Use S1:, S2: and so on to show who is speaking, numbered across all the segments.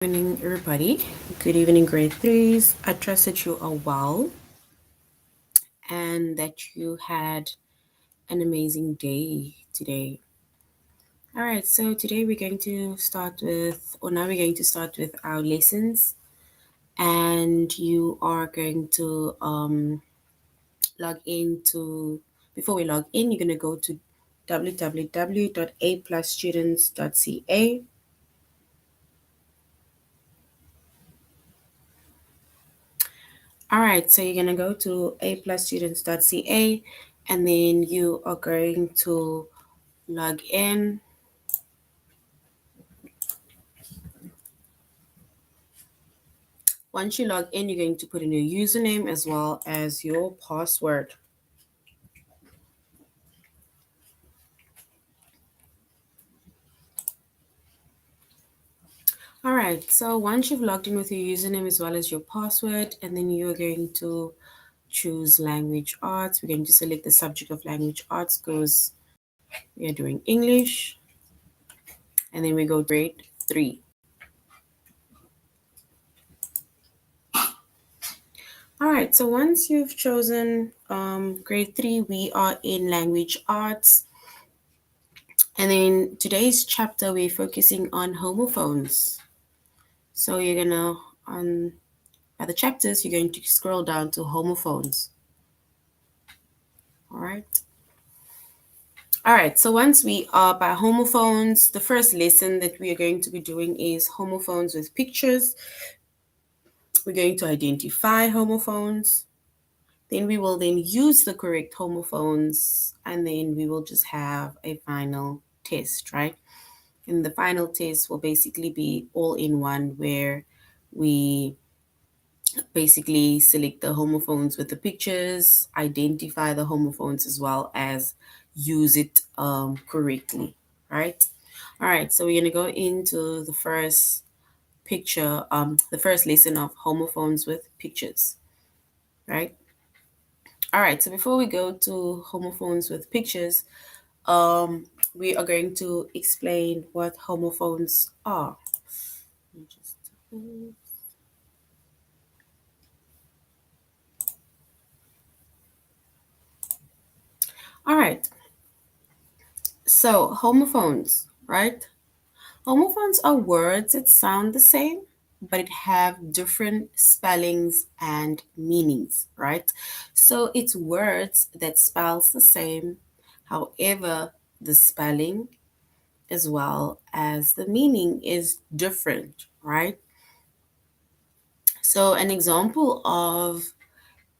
S1: Evening, everybody. Good evening, grade threes. I trust that you are well and that you had an amazing day today. All right, so today we're going to start with, or now we're going to start with our lessons, and you are going to log into. Before we log in, you're going to go to www.aplusstudents.ca. All right, so you're going to go to aplusstudents.ca and then you are going to log in. Once you log in, you're going to put in your username as well as your password. All right, so once you've logged in with your username as well as your password, and then you're going to choose language arts. We're going to select the subject of language arts because we are doing English, and then we go grade 3. All right, so once you've chosen grade 3, we are in language arts. And then today's chapter, we're focusing on homophones. So you're gonna, by the chapters, you're going to scroll down to homophones. All right. All right, so once we are by homophones, the first lesson that we are going to be doing is homophones with pictures. We're going to identify homophones. Then we will then use the correct homophones, and then we will just have a final test, right? And the final test will basically be all in one, where we basically select the homophones with the pictures, identify the homophones as well as use it correctly, right? All right, so we're going to go into the first picture, the first lesson of homophones with pictures, right? All right, so before we go to homophones with pictures, we are going to explain what homophones are. All right, so homophones, right? Homophones are words that sound the same, but it have different spellings and meanings, right? So it's words that spells the same, however, the spelling as well as the meaning is different, right? So an example of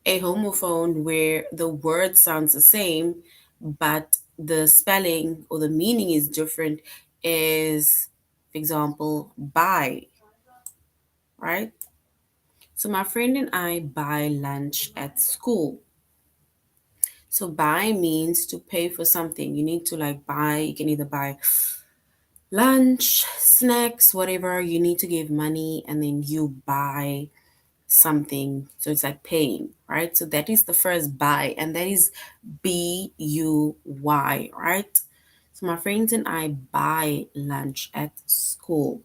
S1: a homophone where the word sounds the same, but the spelling or the meaning is different is, for example, buy, right? So my friend and I buy lunch at school. So buy means to pay for something. You need to like buy, you can either buy lunch, snacks, whatever. You need to give money and then you buy something. So it's like paying, right? So that is the first buy, and that is buy, right? So my friends and I buy lunch at school.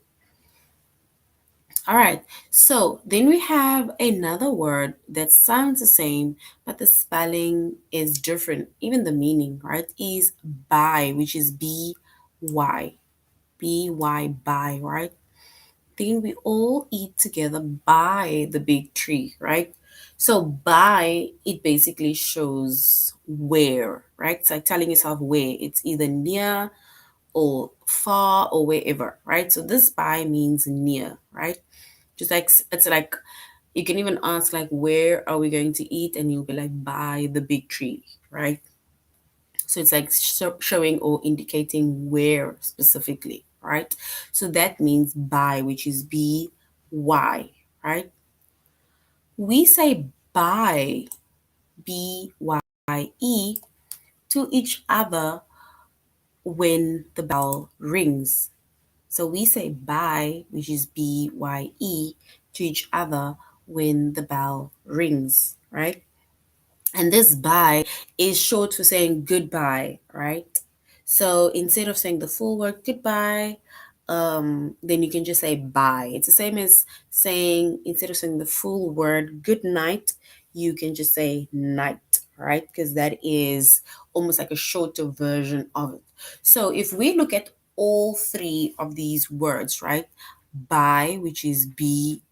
S1: All right, so then we have another word that sounds the same, but the spelling is different. Even the meaning, right, is buy, which is B-Y. B-Y, buy, right? Then we all eat together by the big tree, right? So by, it basically shows where, right? It's like telling yourself where. It's either near or far or wherever, right? So this by means near, right? Just like it's like you can even ask like where are we going to eat, and you'll be like by the big tree, right? So it's like showing or indicating where specifically, right? So that means by, which is B-Y, right? We say by, B-Y-E, to each other when the bell rings. So we say bye, which is B-Y-E, to each other when the bell rings, right? And this bye is short for saying goodbye, right? So instead of saying the full word goodbye, then you can just say bye. It's the same as saying, instead of saying the full word good night, you can just say night, right? Because that is almost like a shorter version of it. So if we look at all three of these words, right? Bye, which is B-U-Y,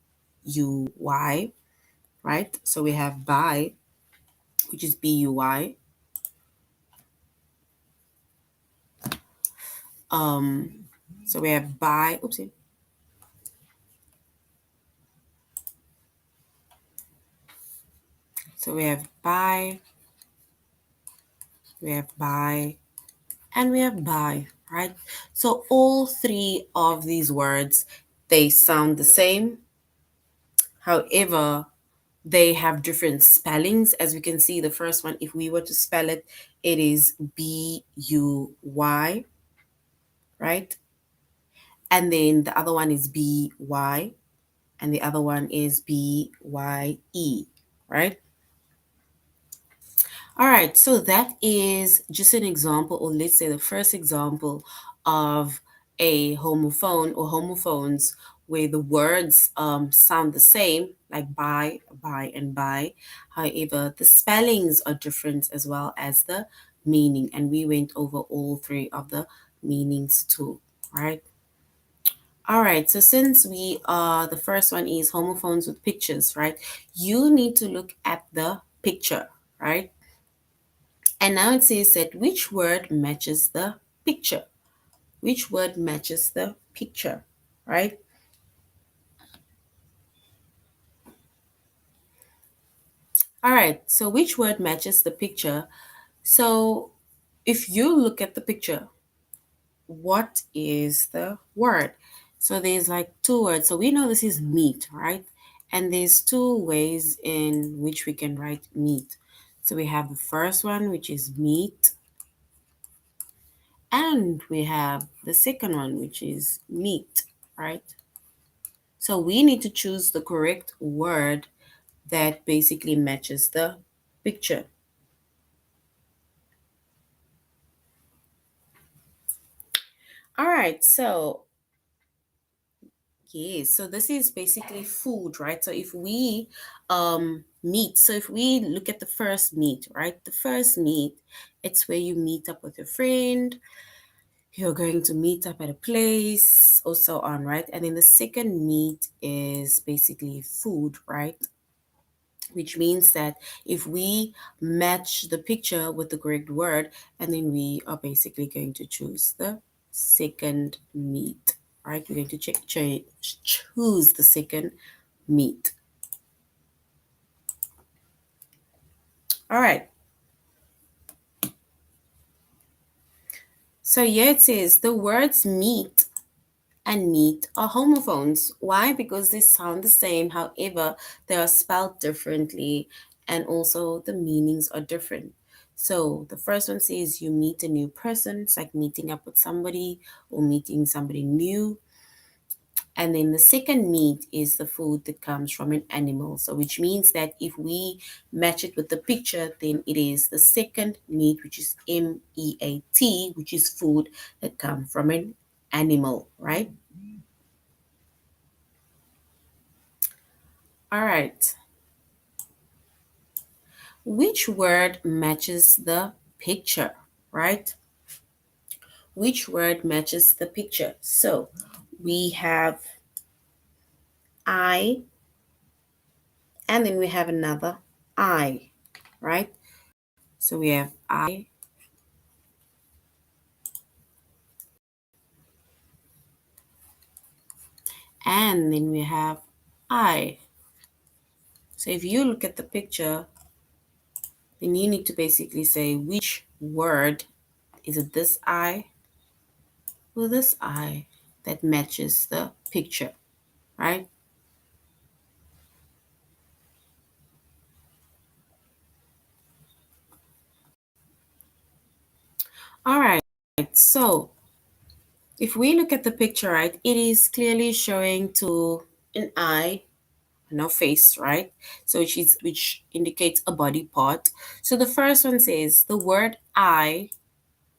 S1: right? So we have bye, which is B-U-Y. Um, so we have bye, oopsie. So we have bye, we have bye, and we have bye, right? So all three of these words, they sound the same. However, they have different spellings. As we can see, the first one, if we were to spell it, it is B-U-Y, right? And then the other one is B-Y, and the other one is B-Y-E, right? All right, so that is just an example, or let's say the first example of a homophone or homophones where the words sound the same, like buy, and buy. However, the spellings are different as well as the meaning, and we went over all three of the meanings too, right? All right, so since we the first one is homophones with pictures, right? You need to look at the picture, right? And now it says that which word matches the picture? Which word matches the picture, right? All right, so which word matches the picture? So if you look at the picture, what is the word? So there's like two words. So we know this is meat, right? And there's two ways in which we can write meat. So we have the first one, which is meat, and we have the second one, which is meat, right? So we need to choose the correct word that basically matches the picture. All right, so yes, so this is basically food, right? So if we meet, so if we look at the first meet, right? The first meet, it's where you meet up with your friend, you're going to meet up at a place, or so on, right? And then the second meet is basically food, right? Which means that if we match the picture with the correct word, and then we are basically going to choose the second meat, right? We're going to choose the second meat. All right. So here it says the words meat and meat are homophones. Why? Because they sound the same, however, they are spelled differently, and also the meanings are different. So the first one says you meet a new person, it's like meeting up with somebody or meeting somebody new. And then the second meat is the food that comes from an animal. So which means that if we match it with the picture, then it is the second meat, which is meat, which is food that come from an animal, right? All right. Which word matches the picture, right? Which word matches the picture? So we have I, and then we have another I, right? So we have I, and then we have I. So if you look at the picture, then you need to basically say which word is it, this I or this I, that matches the picture, right? All right. So if we look at the picture, right, it is clearly showing to an eye, no face, right? So which indicates a body part. So the first one says the word eye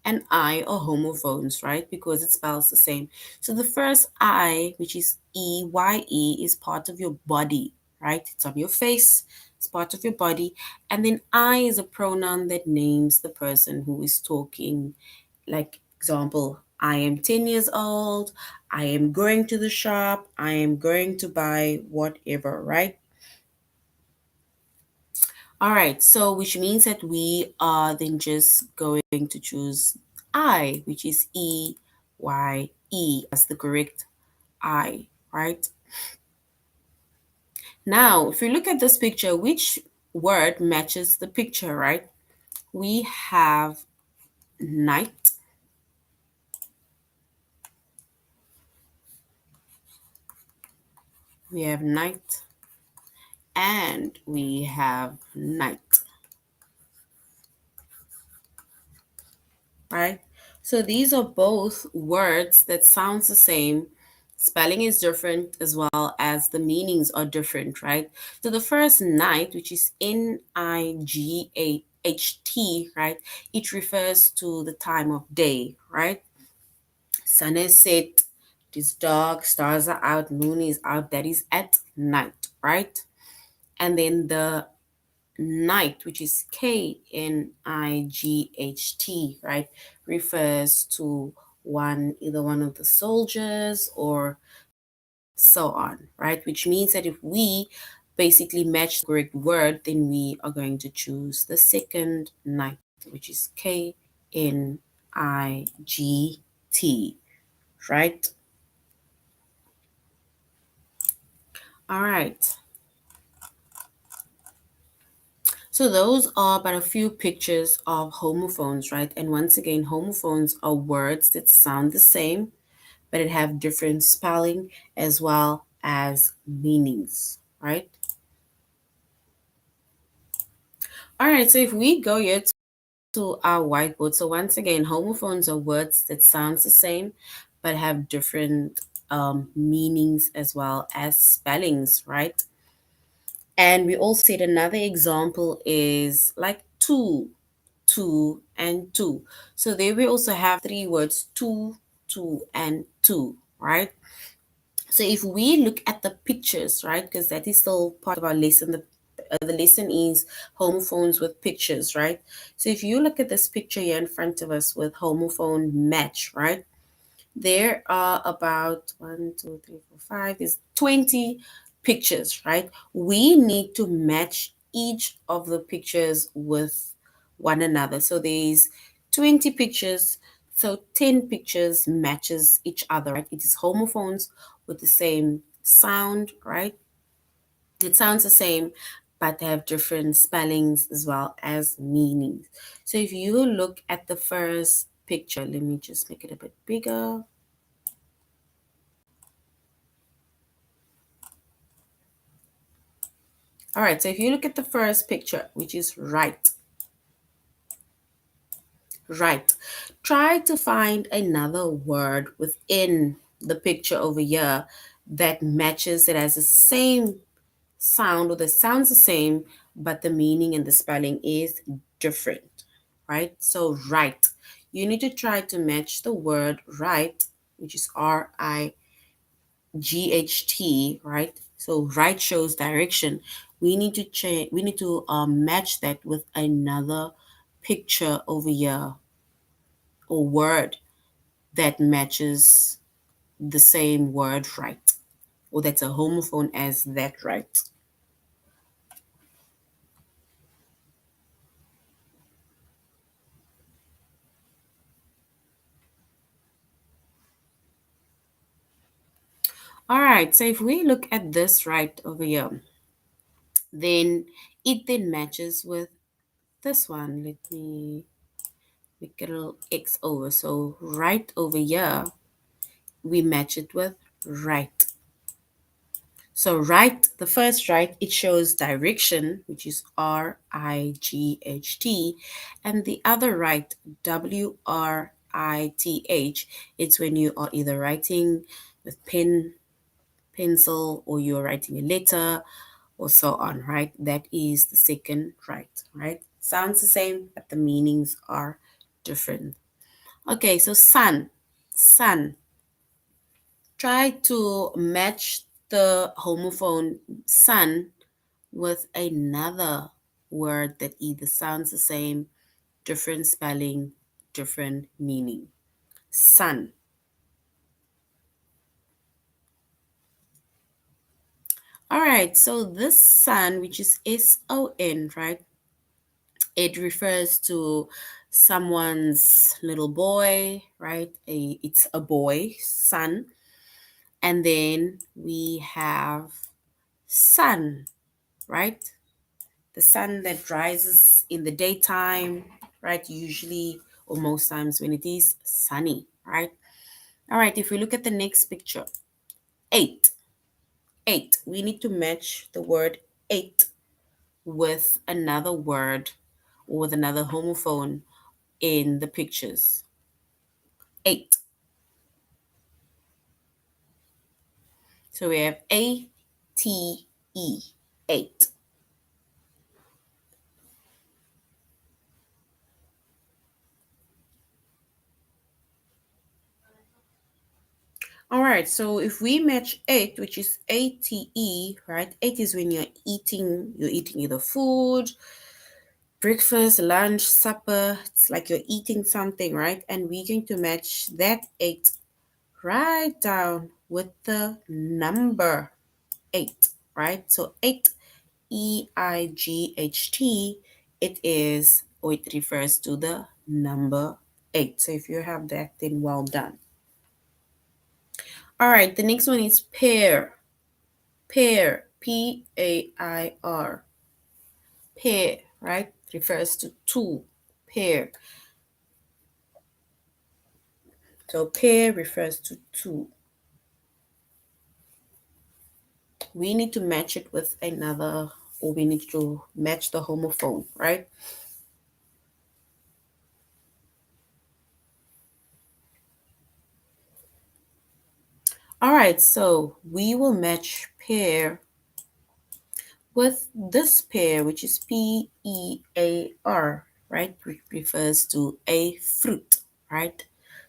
S1: and I are homophones, right? Because it spells the same. So the first I, which is EYE, is part of your body, right? It's on your face, it's part of your body. And then I is a pronoun that names the person who is talking. Like, example, I am 10 years old, I am going to the shop, I am going to buy whatever, right? All right, so which means that we are then just going to choose I, which is EYE as the correct I, right? Now, if you look at this picture, which word matches the picture, right? We have night, we have night, and we have night, right? So these are both words that sounds the same. Spelling is different as well as the meanings are different, right? So the first night, which is Night, right? It refers to the time of day, right? Sun is set, it is dark, stars are out, moon is out, that is at night, right? And then the Knight, which is Knight, right, refers to either one of the soldiers or so on, right? Which means that if we basically match the correct word, then we are going to choose the second Knight, which is Knight, right? All right. So those are but a few pictures of homophones, right? And once again, homophones are words that sound the same, but it have different spelling as well as meanings, right? All right, so if we go here to our whiteboard, so once again, homophones are words that sounds the same, but have different meanings as well as spellings, right? And we also said another example is like two, and two. So there we also have three words, two, and two, right? So if we look at the pictures, right, because that is still part of our lesson, the lesson is homophones with pictures, right? So if you look at this picture here in front of us with homophone match, right? There are about 1, 2, 3, 4, 5, there's 20 pictures, right? We need to match each of the pictures with one another. So there's 20 pictures, so 10 pictures matches each other, right? It is homophones with the same sound, right? It sounds the same, but they have different spellings as well as meanings. So if you look at the first picture, let me just make it a bit bigger. All right, so if you look at the first picture, which is right, try to find another word within the picture over here that matches it as the same sound or that sounds the same, but the meaning and the spelling is different, right? So, right, you need to try to match the word right, which is RIGHT, right? So right shows direction. We need to change. We need to match that with another picture over here or word that matches the same word right, or that's a homophone as that right. All right. So if we look at this right over here, then it then matches with this one. Let me make a little X over. So right over here, we match it with right. So right, the first right, it shows direction, which is RIGHT, and the other right, WRITH, it's when you are either writing with pen, pencil, or you're writing a letter, or so on, right? That is the second right, right? Sounds the same, but the meanings are different. Okay, so sun, sun. Try to match the homophone sun with another word that either sounds the same, different spelling, different meaning. Sun. All right, so this sun, which is SON, right? It refers to someone's little boy, right? It's a boy, son. And then we have sun, right? The sun that rises in the daytime, right? Usually or most times when it is sunny, right? All right, if we look at the next picture, eight, eight. We need to match the word eight with another word or with another homophone in the pictures. Eight. So we have ATE, eight. All right, so if we match eight, which is ATE, right? Eight is when you're eating either food, breakfast, lunch, supper. It's like you're eating something, right? And we're going to match that eight right down with the number eight, right? So eight, EIGHT, it is, or it refers to the number eight. So if you have that, then well done. All right, the next one is pair. Pair, PAIR. Pair, right? Refers to two. Pair. So pair refers to two. We need to match it with another, or we need to match the homophone, right? All right, so we will match pair with this pair, which is PEAR, right? Which refers to a fruit, right?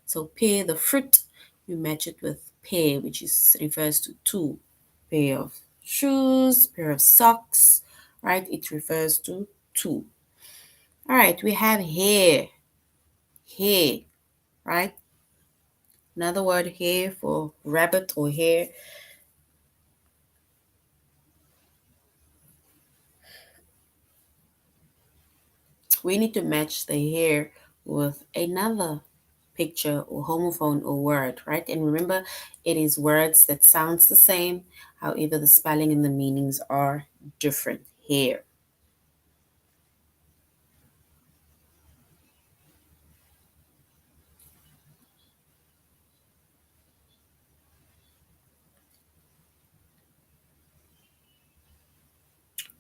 S1: So pear, the fruit, we match it with pair, which is refers to two. Pair of shoes, pair of socks, right? It refers to two. All right, we have hair, hair, right? Another word hair for rabbit or hare. We need to match the hair with another picture or homophone or word, right? And remember, it is words that sounds the same, however the spelling and the meanings are different. Hair.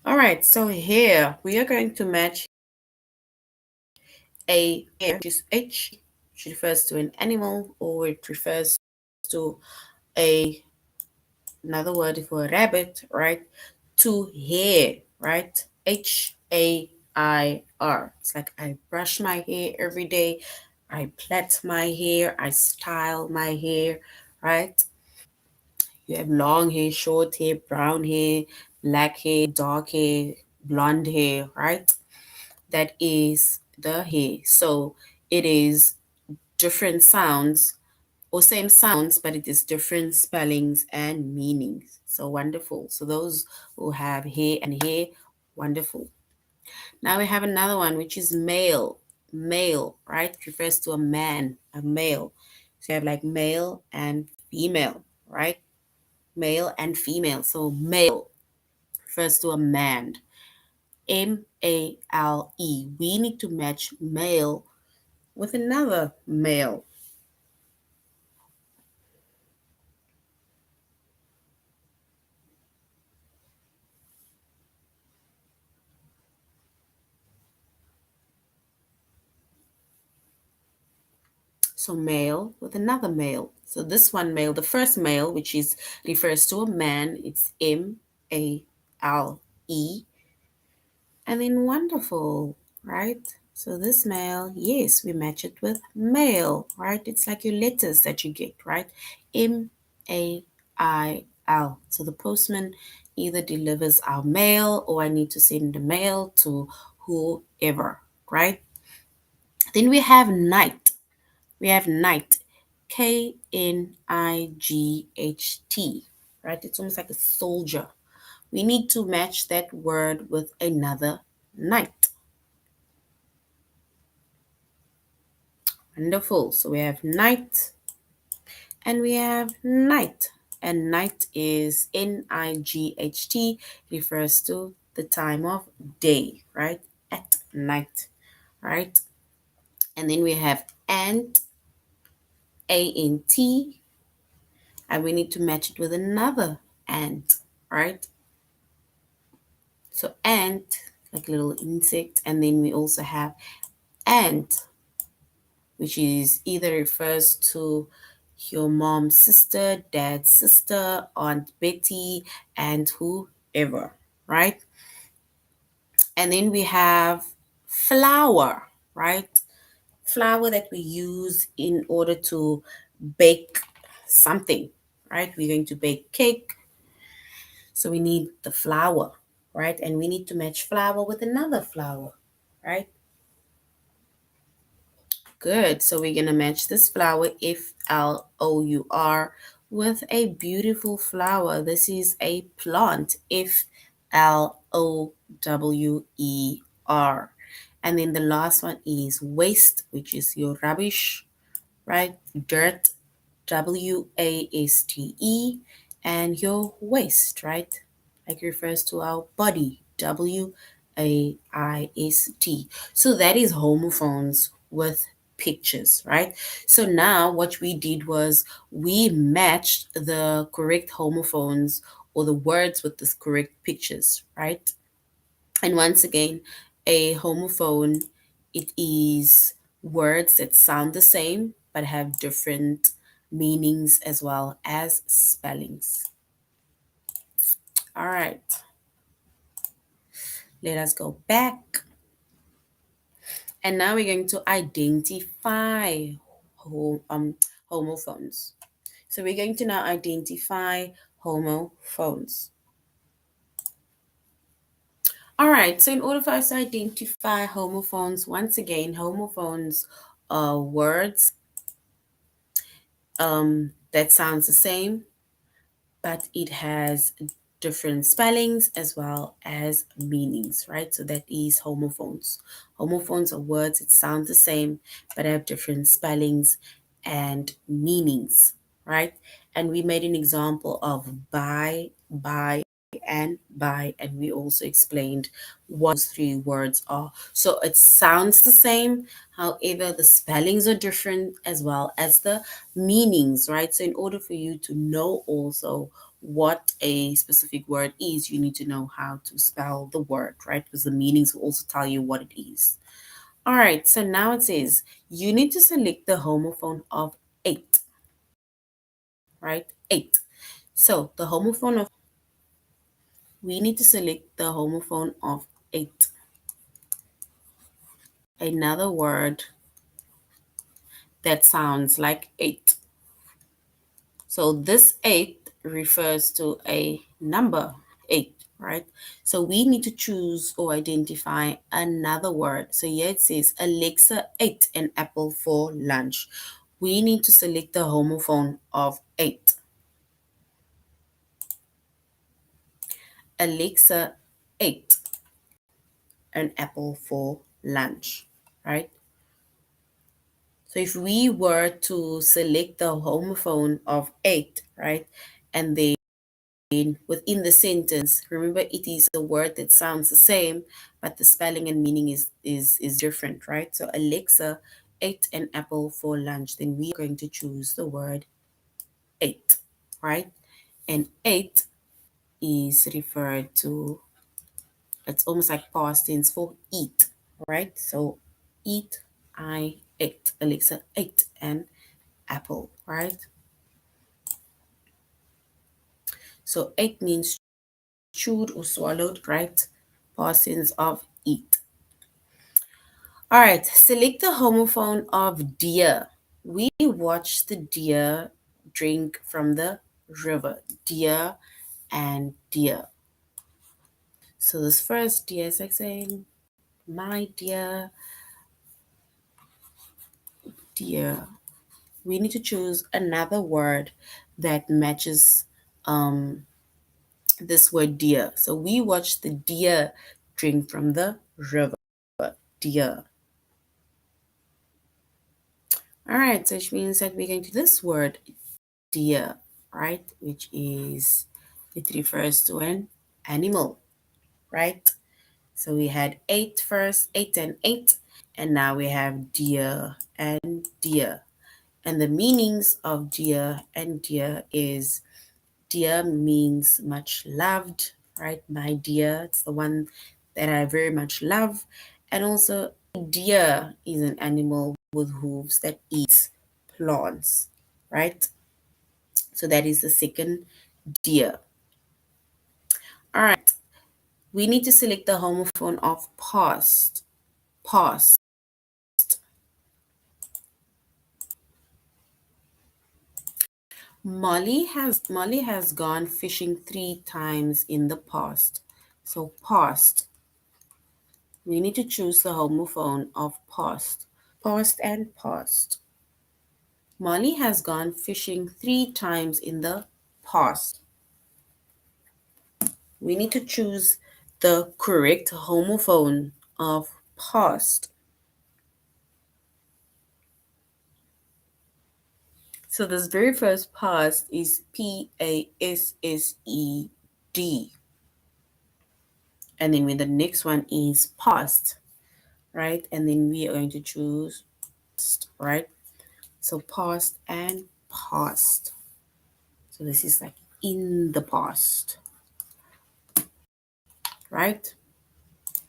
S1: All right, so here we are going to match a hair, which is H, which refers to an animal, or it refers to a another word for a rabbit, right? To hair, right? HAIR. It's like I brush my hair every day, I plait my hair, I style my hair, right? You have long hair, short hair, brown hair, black hair, dark hair, blonde hair, right? That is the hair. So it is different sounds or same sounds, but it is different spellings and meanings. So wonderful. So those who have hair and hair, wonderful. Now we have another one, which is male. Male, right? Refers to a man, a male. So you have like male and female, right? Male and female. So male refers to a man. MALE. We need to match male with another male. So male with another male. So this one male, the first male, which is refers to a man, it's MALE. And then wonderful, right? So this mail, yes, we match it with mail, right? It's like your letters that you get, right? Mail. So the postman either delivers our mail or I need to send the mail to whoever, right? Then we have night. We have night. Knight, right? It's almost like a soldier. We need to match that word with another night. Wonderful. So we have night and we have night. And night is Night, refers to the time of day, right? At night, right? And then we have ant, Ant, and we need to match it with another ant, right? So ant, like a little insect, and then we also have ant, which is either refers to your mom's sister, dad's sister, Aunt Betty, and whoever, right? And then we have flour, right? Flour that we use in order to bake something, right? We're going to bake cake, so we need the flour, right? And we need to match flour with another flour, right? Good. So we're going to match this flower, Flour, with a beautiful flower. This is a plant, Flower. And then the last one is waste, which is your rubbish, right? Dirt, Waste, and your waist, right? Like refers to our body, Waist. So that is homophones with pictures, right? So now what we did was we matched the correct homophones or the words with the correct pictures, right? And once again, a homophone, it is words that sound the same but have different meanings as well as spellings. All right, let us go back. And now we're going to identify ho- um, homophones. So we're going to now identify homophones. All right, so in order for us to identify homophones, once again, homophones are words that sounds the same, but it has different spellings as well as meanings, right? So that is homophones. Homophones are words that sound the same, but have different spellings and meanings, right? And we made an example of by, and we also explained what those three words are. So it sounds the same, however, the spellings are different as well as the meanings, right? So in order for you to know also what a specific word is, you need to know how to spell the word, right? Because the meanings will also tell you what it is. All right, so now it says you need to select the homophone of eight, right? Eight. So the homophone of we need to select the homophone of eight. Another word that sounds like eight. So this eight refers to a number eight, right? So we need to choose or identify another word. So here it says Alexa ate an apple for lunch. We need to select the homophone of eight. Alexa ate an apple for lunch, right? So if we were to select the homophone of eight, right, and then within the sentence, remember it is a word that sounds the same, but the spelling and meaning is different, right? So Alexa ate an apple for lunch. Then we are going to choose the word ate, right? And ate is referred to, it's almost like past tense for eat, right? So eat, I ate. Alexa ate an apple, right? So ate means chewed or swallowed, right? Past tense of eat. All right, select the homophone of deer. We watch the deer drink from the river. Deer and deer. So this first deer is like saying, my dear, dear. We need to choose another word that matches this word deer. So we watch the deer drink from the river. Deer. All right, so which means that we're going to this word deer, right? Which is, it refers to an animal, right? So we had eight first, eight and eight, and now we have deer and deer. And the meanings of deer and deer is dear means much loved, right? My dear, it's the one that I very much love. And also, deer is an animal with hooves that eats plants, right? So that is the second deer. All right, we need to select the homophone of past. Past. Molly has gone fishing 3 times in the past. So past. We need to choose the homophone of past. Past and past. Molly has gone fishing 3 times in the past. We need to choose the correct homophone of past. So this very first past is P-A-S-S-E-D. And then with the next one is past, right? And then we are going to choose past, right? So past and past. So this is like in the past, right?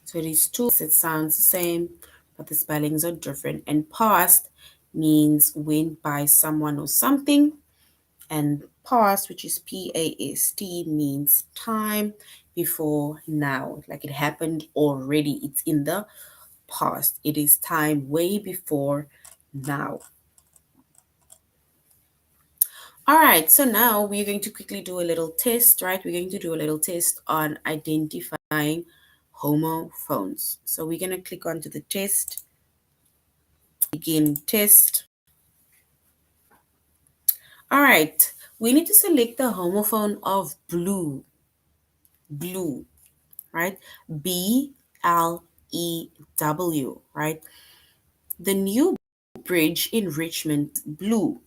S1: So these two, it sounds the same, but the spellings are different. And past means went by someone or something. And past, which is P-A-S-T, means time before now. Like it happened already. It's in the past. It is time way before now. All right, so now we're going to quickly do a little test, right? We're going to do a little test on identifying homophones. So we're going to click onto the test, begin test. All right, we need to select the homophone of blue, blue, right? B-L-E-W, right? The new bridge in Richmond, blue.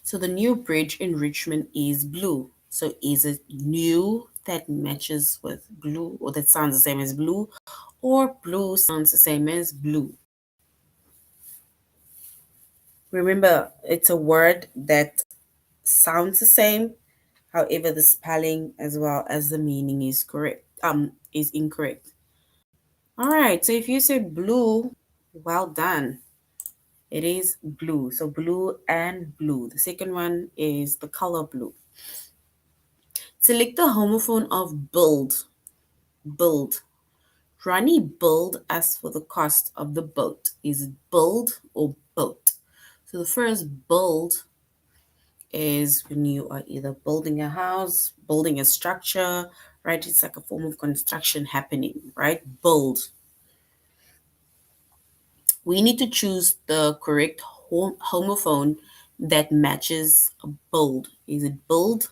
S1: So the new bridge in Richmond is blue. So is it new that matches with blue or that sounds the same as blue, or blue sounds the same as blue? Remember, it's a word that sounds the same, however the spelling as well as the meaning is correct, is incorrect. All right, so if you said blue, well done. It is blue. So blue and blue. The second one is the color blue. Select the homophone of build. Build. Ronnie billed us for the cost of the boat. Is it build or boat? So the first build is when you are either building a house, building a structure, right? It's like a form of construction happening, right? Build. We need to choose the correct homophone that matches a build. Is it build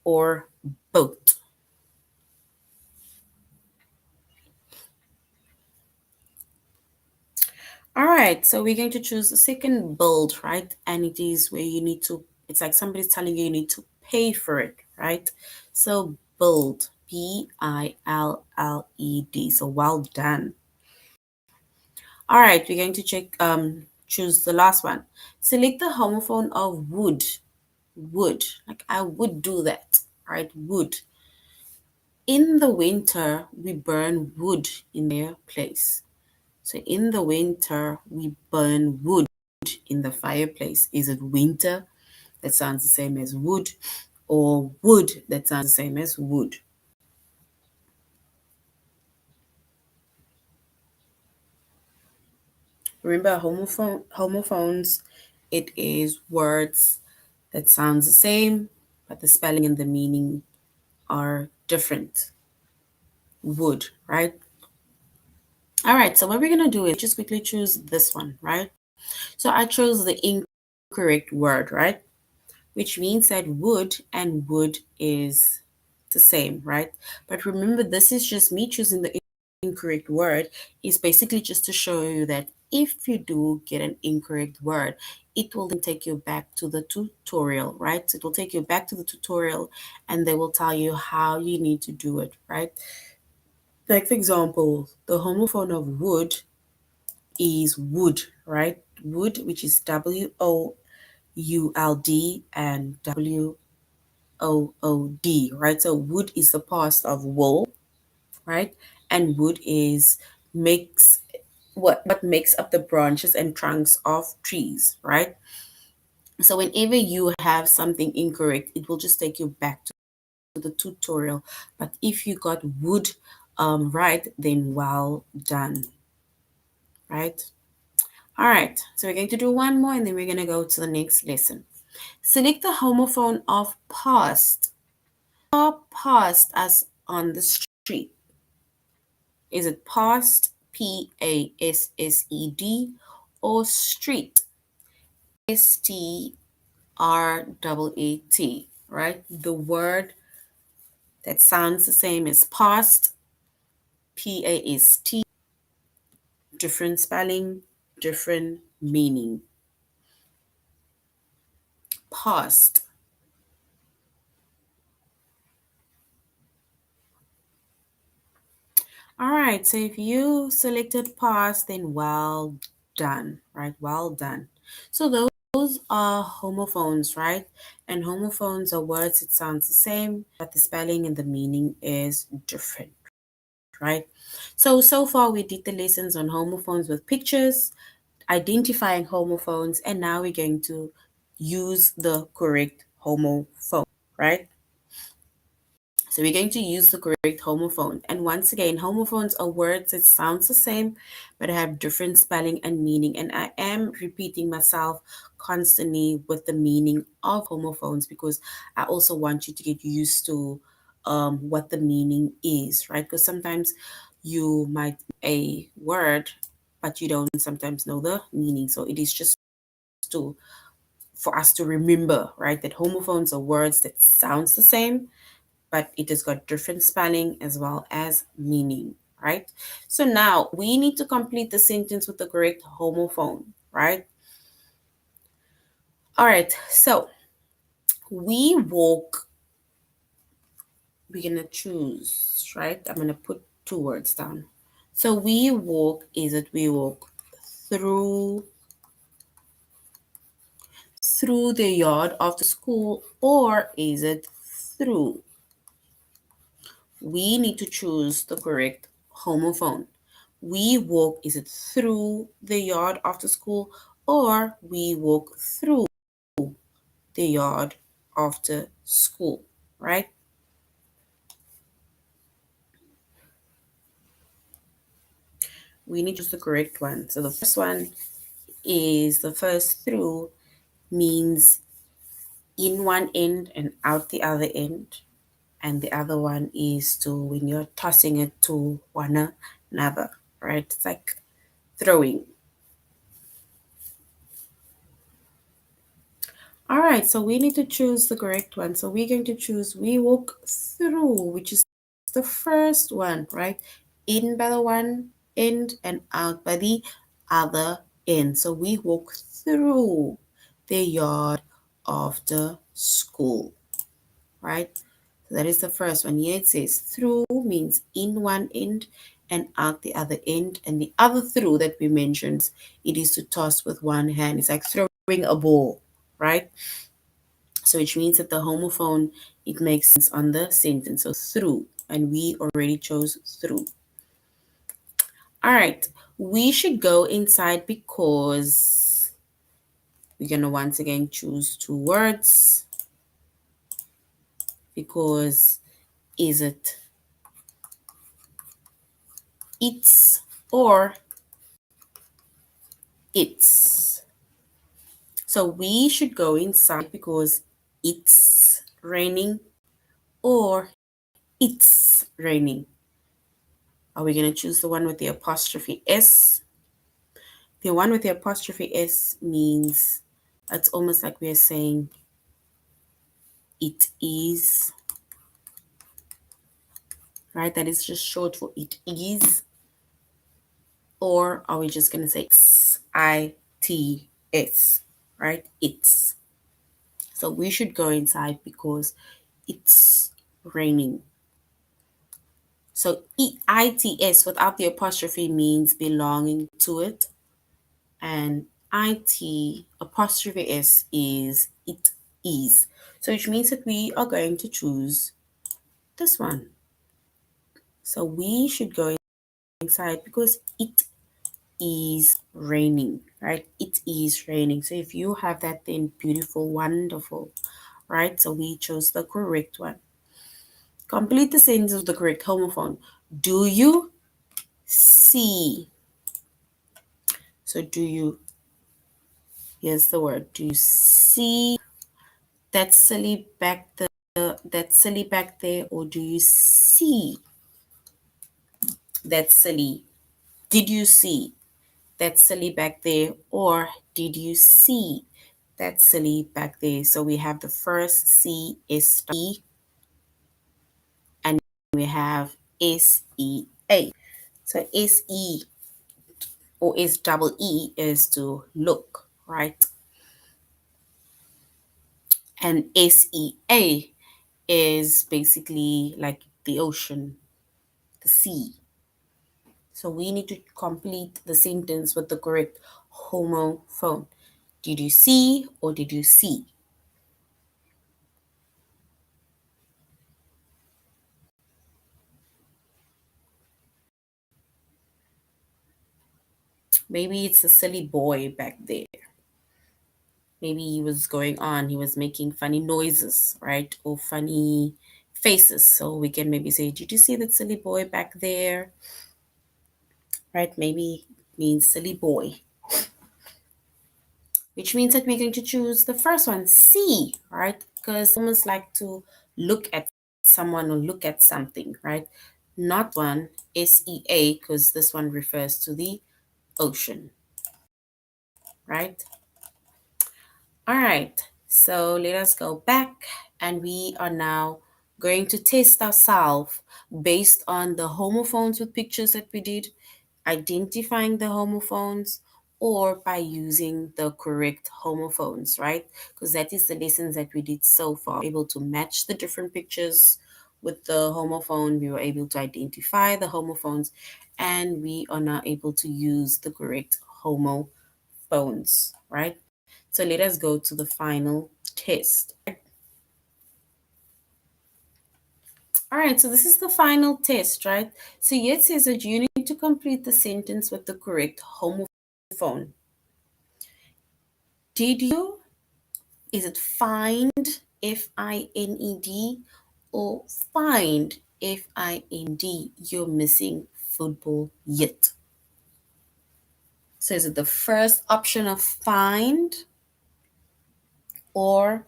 S1: or boat? All right, so we're going to choose the second build, right? And it is where you need to, it's like somebody's telling you you need to pay for it, right? So build, B-I-L-L-E-D. So well done. All right, we're going to choose the last one. Select the homophone of wood. Wood, like I would do that, right? Wood. In the winter, we burn wood in their place. So in the winter, we burn wood in the fireplace. Is it winter that sounds the same as wood, or wood that sounds the same as wood? Remember, homophones, it is words that sounds the same, but the spelling and the meaning are different. Would, right? All right, so what we're gonna do is just quickly choose this one, right? So I chose the incorrect word, right? Which means that would and would is the same, right? But remember, this is just me choosing the incorrect word, is basically just to show you that if you do get an incorrect word, it will then take you back to the tutorial, right? So it will take you back to the tutorial and they will tell you how you need to do it, right? Like, for example, the homophone of would is would, right? Would, which is WOULD and WOOD, right? So wood is the past of wool, right? And wood is makes what makes up the branches and trunks of trees, right? So whenever you have something incorrect, it will just take you back to the tutorial. But if you got wood right, then well done, right? All right, so we're going to do one more and then we're going to go to the next lesson. Select the homophone of past. Past as on the street. Is it past, PASSED, or street, STREET, right? The word that sounds the same as past, PAST, different spelling, different meaning. Past. All right, so if you selected past, then well done, right? Well done. So those are homophones, right? And homophones are words that sounds the same, but the spelling and the meaning is different, right? So far we did the lessons on homophones with pictures, identifying homophones, and now we're going to use the correct homophone, right? So we're going to use the correct homophone. And once again, homophones are words that sounds the same, but have different spelling and meaning. And I am repeating myself constantly with the meaning of homophones because I also want you to get used to what the meaning is, right? Because sometimes you might a word, but you don't sometimes know the meaning. So it is just to for us to remember, right? That homophones are words that sounds the same, but it has got different spelling as well as meaning, right? So now we need to complete the sentence with the correct homophone, right? All right, so we walk, we're gonna choose, right? I'm gonna put two words down. So we walk, is it we walk through the yard after school, or is it through? We need to choose the correct homophone. We walk, is it through the yard after school, or we walk through the yard after school, right? We need to choose the correct one. So the first one is the first through means in one end and out the other end. And the other one is to when you're tossing it to one another, right? It's like throwing. All right, so we need to choose the correct one. So we're going to choose we walk through, which is the first one, right? In by the one end and out by the other end. So we walk through the yard after school, right? So that is the first one. Here it says through means in one end and out the other end. And the other through that we mentioned, it is to toss with one hand. It's like throwing a ball, right? So which means that the homophone, it makes sense on the sentence. So through, and we already chose through. All right, we should go inside because we're gonna once again choose two words. Because is it it's or it's. So we should go inside because it's raining or it's raining. Are we going to choose the one with the apostrophe S? The one with the apostrophe S means it's almost like we're saying it is, right? That is just short for it is. Or are we just going to say ITS, right? It's. So we should go inside because it's raining. So ITS without the apostrophe means belonging to it. And IT apostrophe S is it is. So which means that we are going to choose this one. So we should go inside because it is raining, right? It is raining. So if you have that, then beautiful, wonderful, right? So we chose the correct one. Complete the sentence with the correct homophone. Do you see? So do you, here's the word, do you see that silly back there, or do you see that silly? Did you see that silly back there, or did you see that silly back there? So we have the first C is E, and we have SEA. So SE or S double E is to look, right? And SEA is basically like the ocean, the sea. So we need to complete the sentence with the correct homophone. Did you see or did you see? Maybe it's a silly boy back there. Maybe he was going on, he was making funny noises, right? Or funny faces. So we can maybe say, did you see that silly boy back there? Right? Maybe means silly boy, which means that we're going to choose the first one, C, right? Because almost like to look at someone or look at something, right? Not one, SEA, because this one refers to the ocean, right? All right, so let us go back and we are now going to test ourselves based on the homophones with pictures that we did, identifying the homophones, or by using the correct homophones, right? Because that is the lessons that we did so far. Able to match the different pictures with the homophone, we were able to identify the homophones, and we are now able to use the correct homophones, right? So let us go to the final test. All right, so this is the final test, right? So here it says that you need to complete the sentence with the correct homophone. Did you? Is it find, FINED, or find, FIND? You're missing football yet. So is it the first option of find, or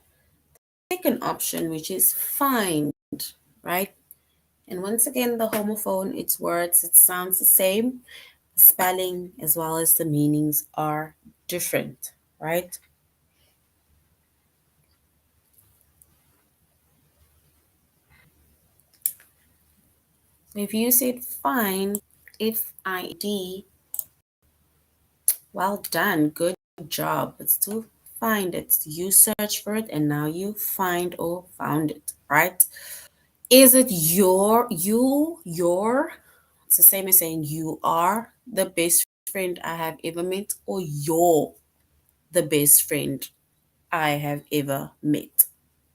S1: second option, which is find, right? And once again, the homophone, its words, it sounds the same. The spelling as well as the meanings are different, right? If you said find, FID, well done, good job. It's to find it. You search for it and now you find or found it, right? Is it your, it's the same as saying you are the best friend I have ever met, or you're the best friend I have ever met,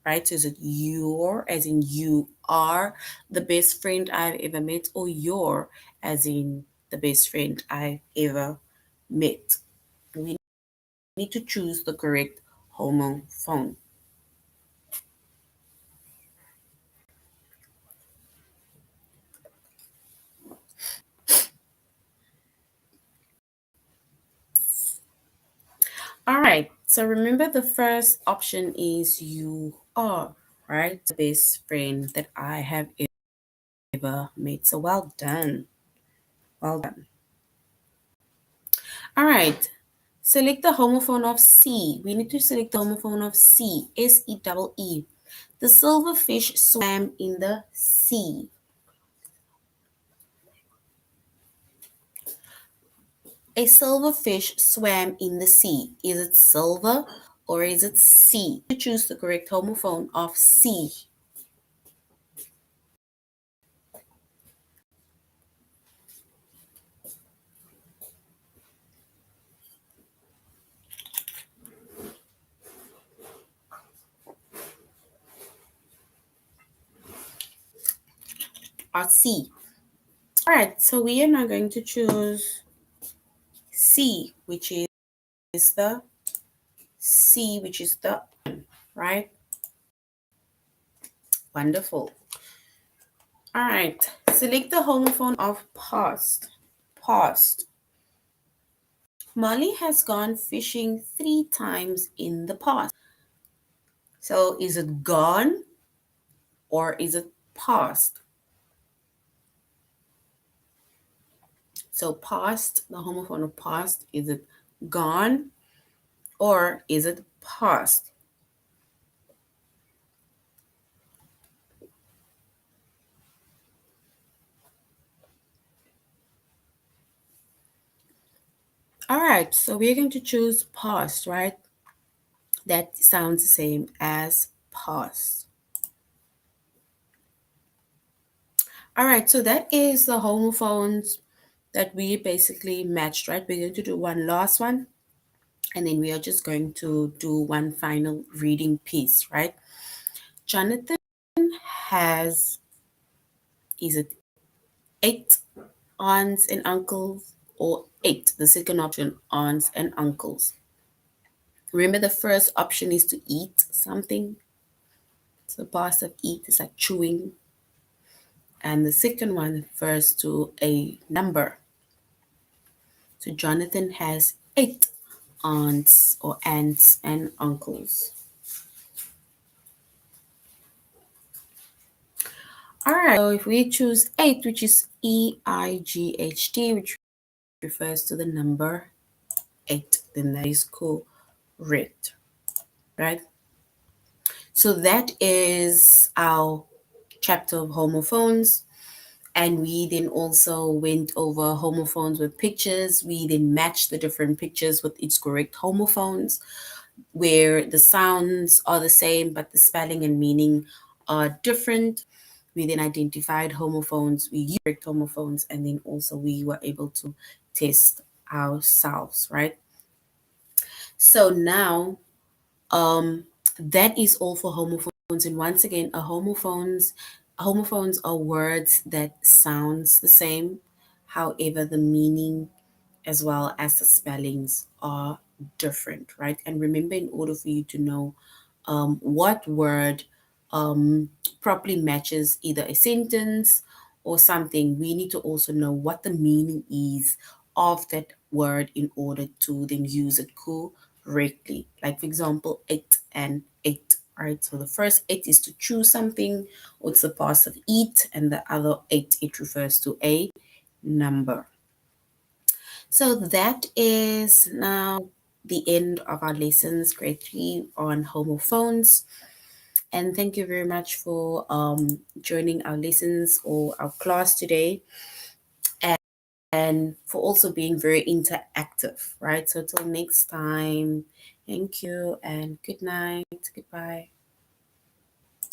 S1: right? So is it your, as in you are the best friend I've ever met, or your, as in the best friend I've ever met? We need to choose the correct homophone. All right. So remember the first option is you are, right? The best friend that I have ever made. So well done. Well done. All right. Select the homophone of C. We need to select the homophone of C. S-E-E-E. The silverfish swam in the sea. A silverfish swam in the sea. Is it silver or is it sea? To choose the correct homophone of C. Or C. All right, so we are now going to choose C, which is the C, which is the right. Wonderful. All right, select the homophone of past. Past. Molly has gone fishing 3 times in the past. So is it gone or is it past? So past, the homophone of past, is it gone or is it past? All right, so we're going to choose past, right? That sounds the same as past. All right, so that is the homophones that we basically matched, right? We're going to do one last one, and then we are just going to do one final reading piece, right? Jonathan has, is it 8 aunts and uncles or 8? The second option, aunts and uncles. Remember, the first option is to eat something. So, past of eat is like chewing. And the second one refers to a number. So Jonathan has 8 aunts and uncles. All right. So if we choose 8, which is EIGHT, which refers to the number 8, then that is correct, right? So that is our chapter of homophones. And we then also went over homophones with pictures. We then matched the different pictures with its correct homophones, where the sounds are the same, but the spelling and meaning are different. We then identified homophones, we used correct homophones, and then also we were able to test ourselves, right? So now, um, that is all for homophones. And once again, homophones are words that sounds the same. However, the meaning as well as the spellings are different, right? And remember, in order for you to know what word properly matches either a sentence or something, we need to also know what the meaning is of that word in order to then use it correctly. Like, for example, 8 and 8. Right, so the first 8 is to choose something, or it's the past of eat, and the other 8, it refers to a number. So that is now the end of our lessons, grade 3 on homophones. And thank you very much for joining our lessons or our class today, and for also being very interactive, right? So till next time, thank you and good night. Goodbye.